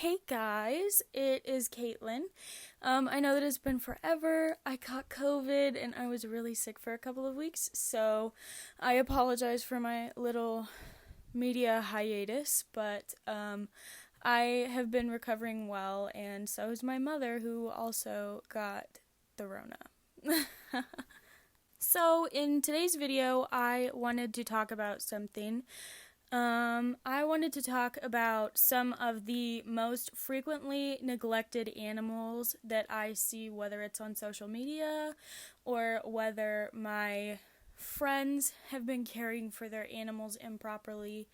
Hey guys, it is Caitlin. I know that it's been forever. I caught COVID and I was really sick for a couple of weeks, so I apologize for my little media hiatus, but I have been recovering well, and so is my mother, who also got the Rona. So, in today's video, I wanted to talk about something. I wanted to talk about some of the most frequently neglected animals that I see, whether it's on social media or whether my friends have been caring for their animals improperly.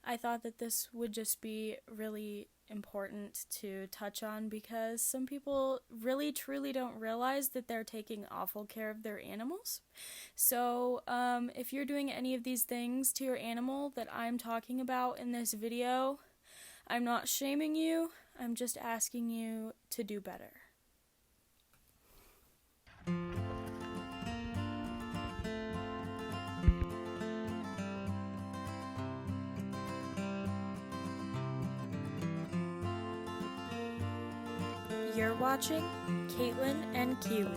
I thought that this would just be really important to touch on because some people really truly don't realize that they're taking awful care of their animals. So, if you're doing any of these things to your animal that I'm talking about in this video, I'm not shaming you, I'm just asking you to do better. You're watching Caitlin and Kiwi.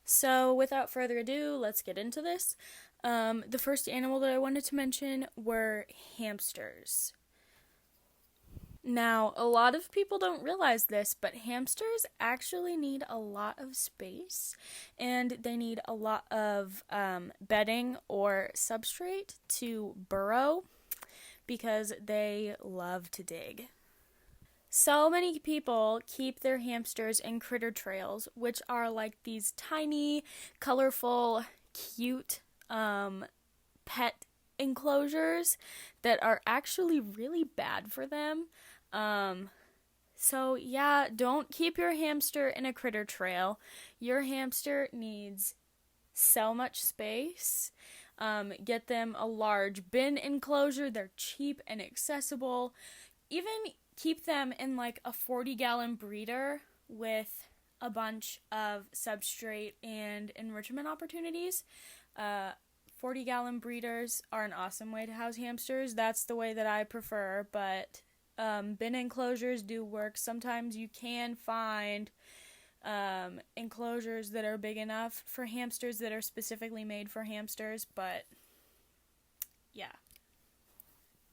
So, without further ado, let's get into this. The first animal that I wanted to mention were hamsters. Now, a lot of people don't realize this, but hamsters actually need a lot of space, and they need a lot of bedding or substrate to burrow because they love to dig. So many people keep their hamsters in critter trails, which are like these tiny, colorful, cute pet enclosures that are actually really bad for them. So yeah, don't keep your hamster in a critter trail. Your hamster needs so much space. Get them a large bin enclosure. They're cheap and accessible. Even keep them in like a 40-gallon breeder with a bunch of substrate and enrichment opportunities. 40-gallon breeders are an awesome way to house hamsters. That's the way that I prefer, but bin enclosures do work. Sometimes you can find enclosures that are big enough for hamsters that are specifically made for hamsters, but yeah.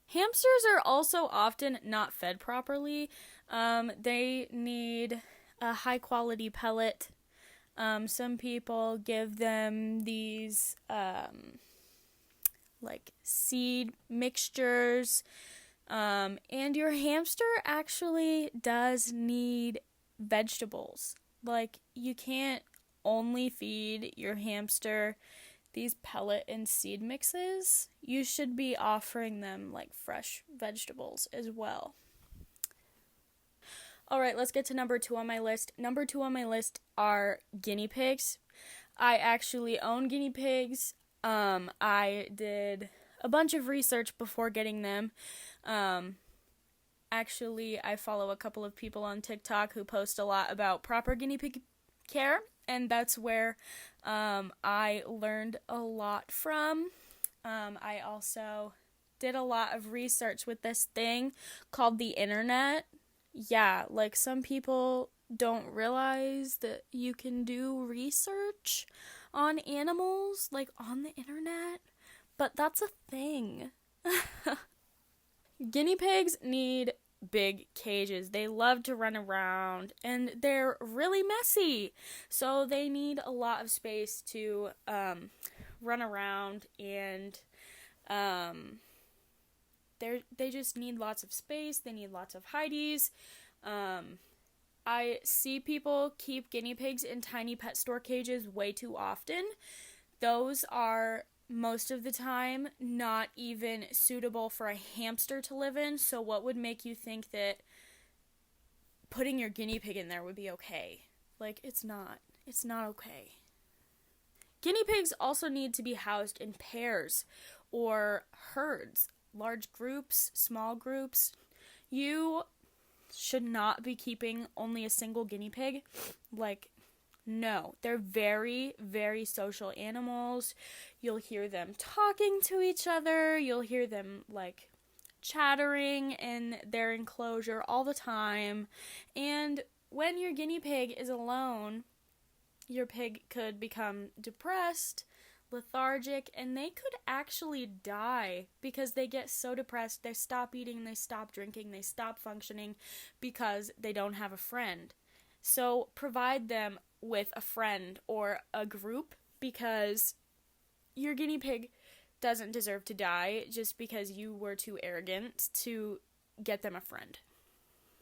Hamsters are also often not fed properly. They need a high-quality pellet. Some people give them these like seed mixtures. And your hamster actually does need vegetables. Like, you can't only feed your hamster these pellet and seed mixes. You should be offering them like fresh vegetables as well. Alright, let's get to number 2 on my list. Number 2 on my list are guinea pigs. I actually own guinea pigs. I did a bunch of research before getting them. Actually, I follow a couple of people on TikTok who post a lot about proper guinea pig care, and that's where I learned a lot from. I also did a lot of research with this thing called the internet. Yeah, like some people don't realize that you can do research on animals, like on the internet, but that's a thing. Guinea pigs need big cages. They love to run around, and they're really messy. So they need a lot of space to run around, and they just need lots of space. They need lots of hideys. I see people keep guinea pigs in tiny pet store cages way too often. Those are most of the time not even suitable for a hamster to live in, so what would make you think that putting your guinea pig in there would be okay? Like, it's not okay. Guinea pigs also need to be housed in pairs or herds, large groups, small groups. You should not be keeping only a single guinea pig. Like, No, they're very, very social animals. You'll hear them talking to each other. You'll hear them, like, chattering in their enclosure all the time. And when your guinea pig is alone, your pig could become depressed, lethargic, and they could actually die because they get so depressed, they stop eating, they stop drinking, they stop functioning because they don't have a friend. So provide them with a friend or a group, because your guinea pig doesn't deserve to die just because you were too arrogant to get them a friend.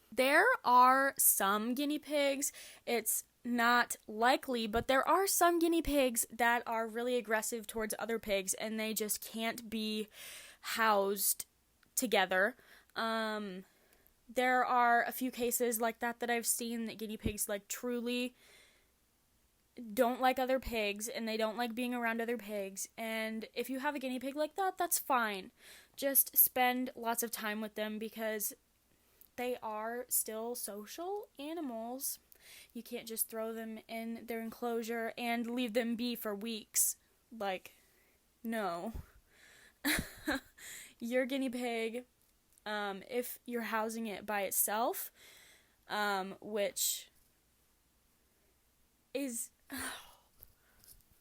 There are some guinea pigs, it's not likely, but there are some guinea pigs that are really aggressive towards other pigs and they just can't be housed together. There are a few cases like that I've seen, that guinea pigs like truly don't like other pigs and they don't like being around other pigs. And if you have a guinea pig like that, that's fine. Just spend lots of time with them because they are still social animals. You can't just throw them in their enclosure and leave them be for weeks. Like, no. Your guinea pig, if you're housing it by itself, which is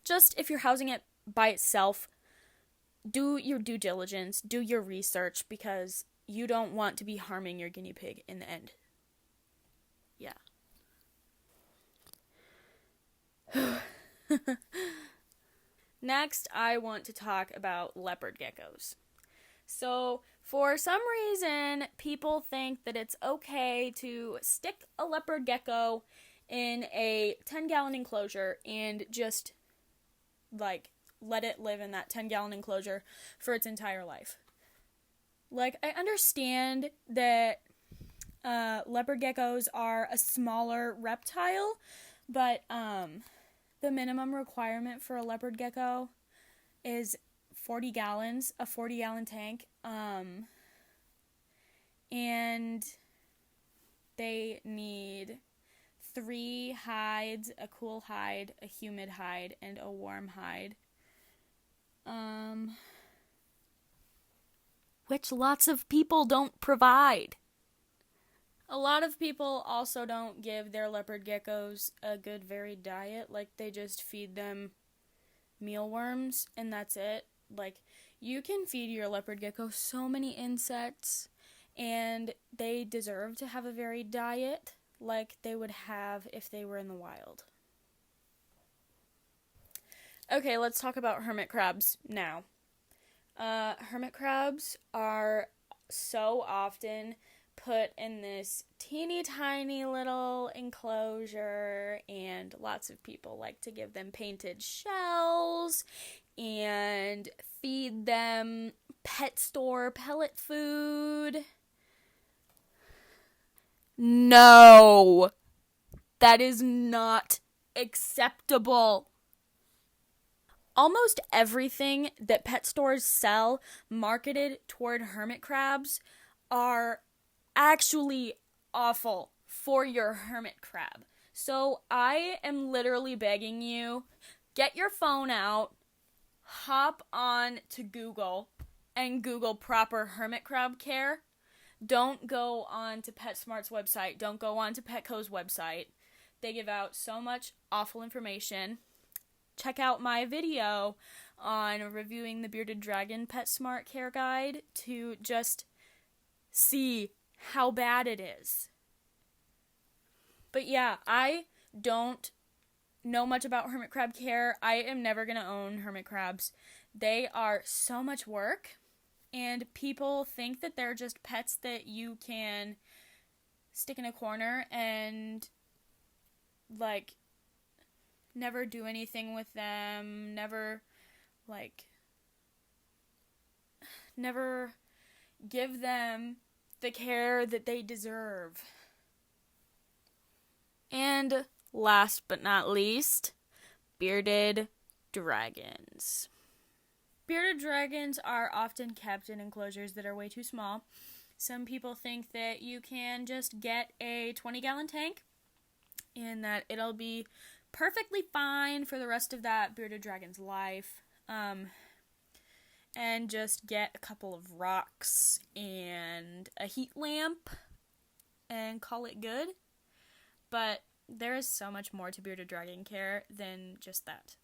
just, if you're housing it by itself, do your due diligence, do your research, because you don't want to be harming your guinea pig in the end. Yeah. Next, I want to talk about leopard geckos. So, for some reason, people think that it's okay to stick a leopard gecko in a 10-gallon enclosure and just, like, let it live in that 10-gallon enclosure for its entire life. Like, I understand that leopard geckos are a smaller reptile, but the minimum requirement for a leopard gecko is 40 gallons, a 40-gallon tank, and they need 3 hides, a cool hide, a humid hide, and a warm hide. Which lots of people don't provide. A lot of people also don't give their leopard geckos a good varied diet. Like, they just feed them mealworms and that's it. Like, you can feed your leopard gecko so many insects and they deserve to have a varied diet like they would have if they were in the wild. Okay, let's talk about hermit crabs now. Hermit crabs are so often put in this teeny tiny little enclosure, and lots of people like to give them painted shells and feed them pet store pellet food. No, that is not acceptable. Almost everything that pet stores sell marketed toward hermit crabs are actually awful for your hermit crab. So I am literally begging you, get your phone out, hop on to Google, and Google proper hermit crab care. Don't go on to PetSmart's website. Don't go on to Petco's website. They give out so much awful information. Check out my video on reviewing the Bearded Dragon PetSmart Care Guide to just see how bad it is. But yeah, I don't know much about hermit crab care. I am never going to own hermit crabs. They are so much work, and people think that they're just pets that you can stick in a corner and, like, never do anything with them, never give them the care that they deserve. And last but not least, bearded dragons. Bearded dragons are often kept in enclosures that are way too small. Some people think that you can just get a 20-gallon tank and that it'll be perfectly fine for the rest of that bearded dragon's life. And just get a couple of rocks and a heat lamp and call it good. But there is so much more to bearded dragon care than just that.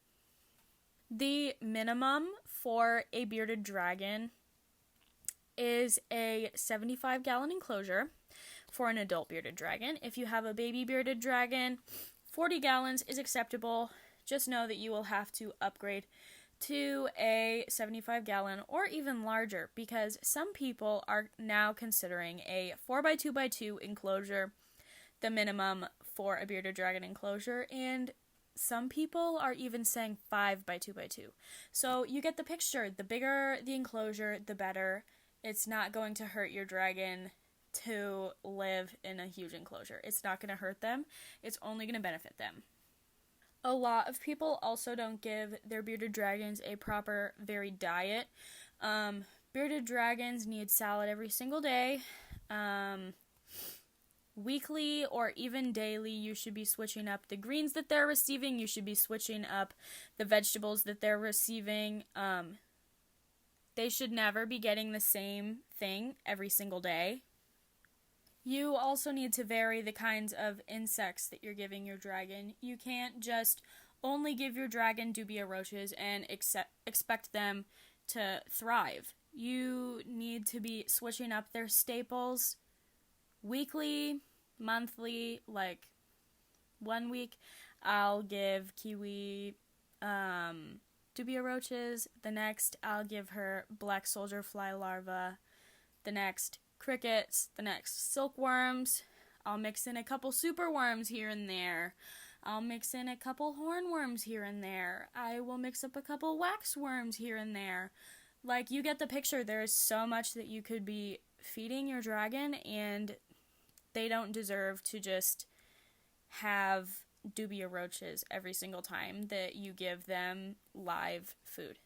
The minimum for a bearded dragon is a 75-gallon enclosure for an adult bearded dragon. If you have a baby bearded dragon, 40 gallons is acceptable. Just know that you will have to upgrade to a 75-gallon or even larger, because some people are now considering a 4x2x2 enclosure the minimum for a bearded dragon enclosure, and some people are even saying 5x2x2. So you get the picture. The bigger the enclosure, the better. It's not going to hurt your dragon to live in a huge enclosure. It's not going to hurt them. It's only going to benefit them. A lot of people also don't give their bearded dragons a proper varied diet. Bearded dragons need salad every single day. Weekly or even daily, you should be switching up the greens that they're receiving. You should be switching up the vegetables that they're receiving. They should never be getting the same thing every single day. You also need to vary the kinds of insects that you're giving your dragon. You can't just only give your dragon dubia roaches and expect them to thrive. You need to be switching up their staples weekly, monthly. Like 1 week I'll give Kiwi dubia roaches. The next I'll give her black soldier fly larva. The next crickets. The next silkworms. I'll mix in a couple superworms here and there. I'll mix in a couple hornworms here and there. I will mix up a couple waxworms here and there. Like, you get the picture. There is so much that you could be feeding your dragon, and they don't deserve to just have dubia roaches every single time that you give them live food.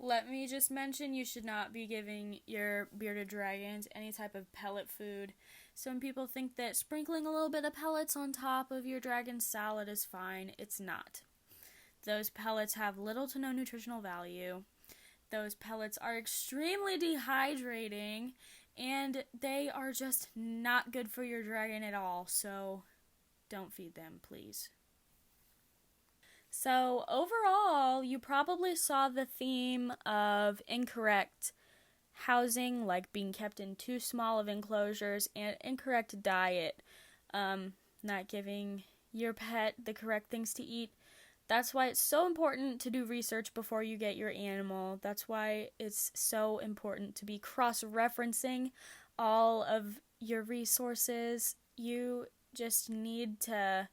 Let me just mention, you should not be giving your bearded dragons any type of pellet food. Some people think that sprinkling a little bit of pellets on top of your dragon's salad is fine. It's not. Those pellets have little to no nutritional value. Those pellets are extremely dehydrating, and they are just not good for your dragon at all, so don't feed them, please. So overall, you probably saw the theme of incorrect housing, like being kept in too small of enclosures, and incorrect diet, not giving your pet the correct things to eat. That's why it's so important to do research before you get your animal. That's why it's so important to be cross-referencing all of your resources. You just need to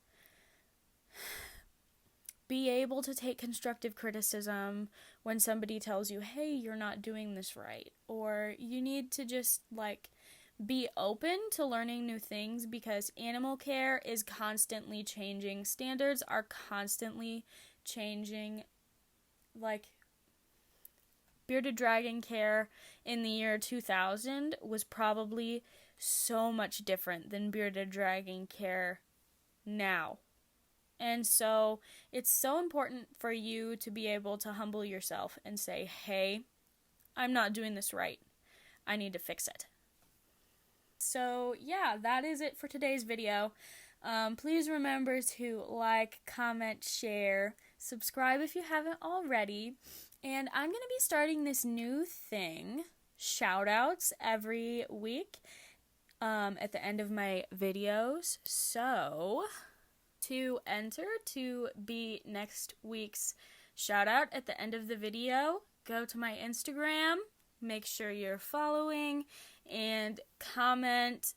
be able to take constructive criticism when somebody tells you, hey, you're not doing this right. Or you need to just, be open to learning new things, because animal care is constantly changing. Standards are constantly changing. Bearded dragon care in the year 2000 was probably so much different than bearded dragon care now. And so it's so important for you to be able to humble yourself and say, hey, I'm not doing this right. I need to fix it. So yeah, that is it for today's video. Please remember to like, comment, share, subscribe if you haven't already. And I'm going to be starting this new thing, shoutouts, every week at the end of my videos. So to enter to be next week's shout out at the end of the video, go to my Instagram, make sure you're following, and comment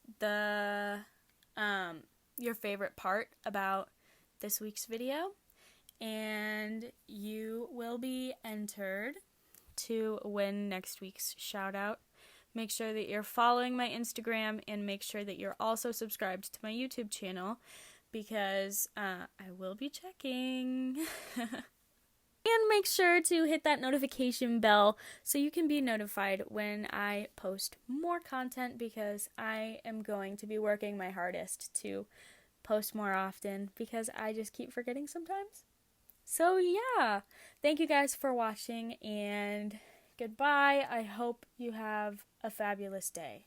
your favorite part about this week's video, and you will be entered to win next week's shout out. Make sure that you're following my Instagram, and make sure that you're also subscribed to my YouTube channel, because I will be checking. And make sure to hit that notification bell so you can be notified when I post more content, because I am going to be working my hardest to post more often because I just keep forgetting sometimes. So, yeah, thank you guys for watching, and goodbye. I hope you have a fabulous day.